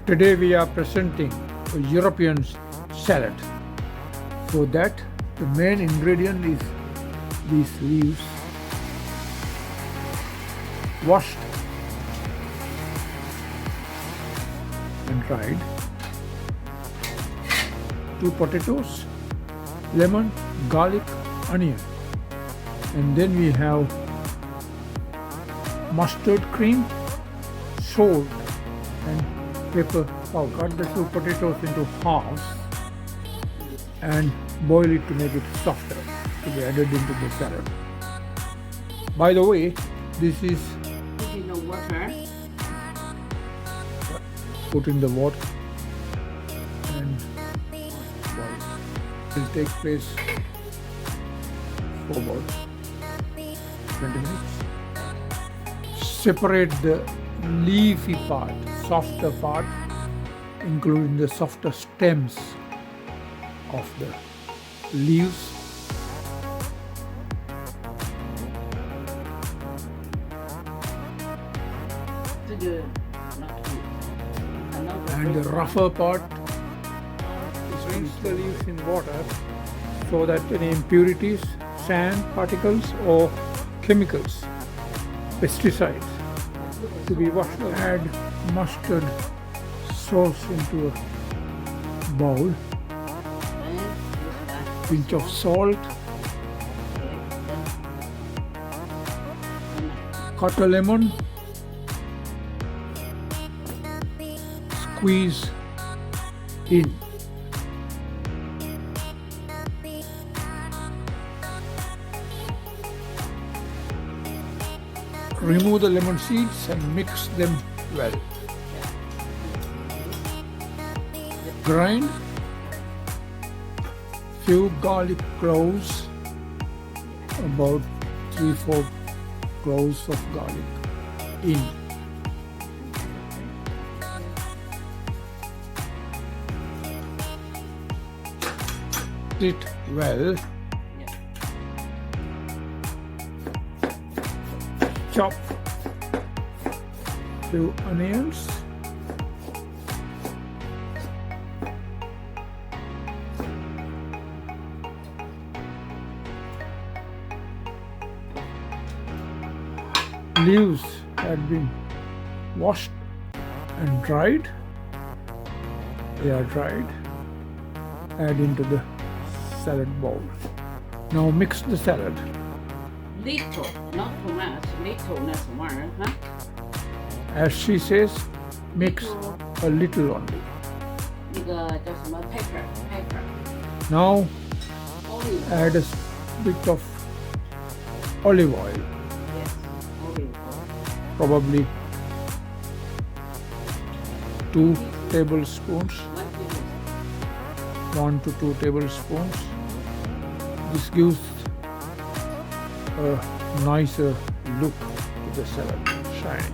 Today we are presenting a European salad. For that, the main ingredient is these leaves, washed and dried, 2 potatoes, lemon, garlic, onion, and then we have mustard cream, salt and pepper powder. Cut the 2 potatoes into halves and boil it to make it softer to be added into the salad. By the way, this is Put in the water. put in the water and boil. It will take place for about 20 minutes. Separate the leafy part, softer part, including the softer stems of the leaves. To the not to. And the rougher part, rinse the leaves in water so that any impurities, sand particles or chemicals, pesticides to be washed out. Add mustard sauce into a bowl, pinch of salt, cut a lemon, squeeze in. Remove the lemon seeds and mix them well. Grind few garlic cloves, about 3-4 cloves of garlic in. It well. Chop few onions, leaves had been washed and dried. They are dried. Add into the salad bowl. Now mix the salad. Little, not too much. Little, not more, huh? As she says, mix a little only. 那个叫什么 pepper. Now Olive. add a bit of olive oil, Yes, olive oil. probably 2 tablespoons, 1 to 2 tablespoons. This gives a nicer look to the salad, shiny.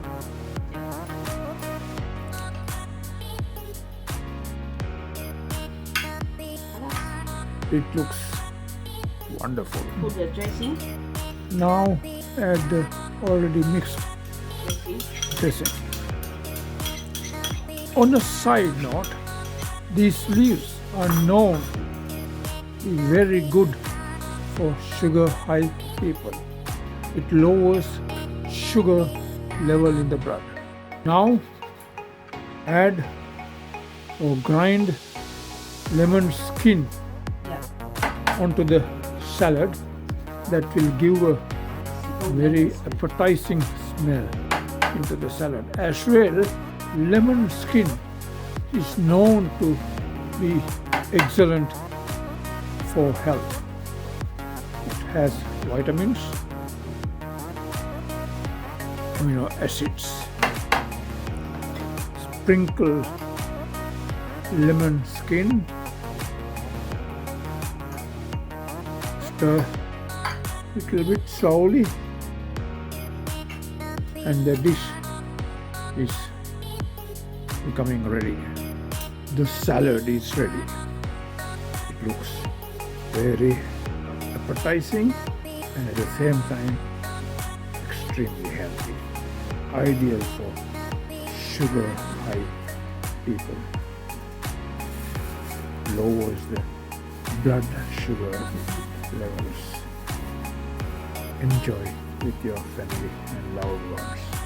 It looks wonderful. Put the dressing. Now add the already mixed Dressing. dressing. On a side note, these leaves are known to be very good for sugar high people. It lowers sugar level in the blood. Now add or grind lemon skin Yeah. onto the salad. That will give a very appetizing smell into the salad. As well, lemon skin is known to be excellent for health. It has vitamins, amino acids. Sprinkle lemon skin, stir little bit slowly, and the dish is becoming ready. The salad is ready. It looks very appetizing and at the same time extremely healthy. Ideal for sugar high people, lowers the blood sugar levels. Enjoy with your family and loved ones.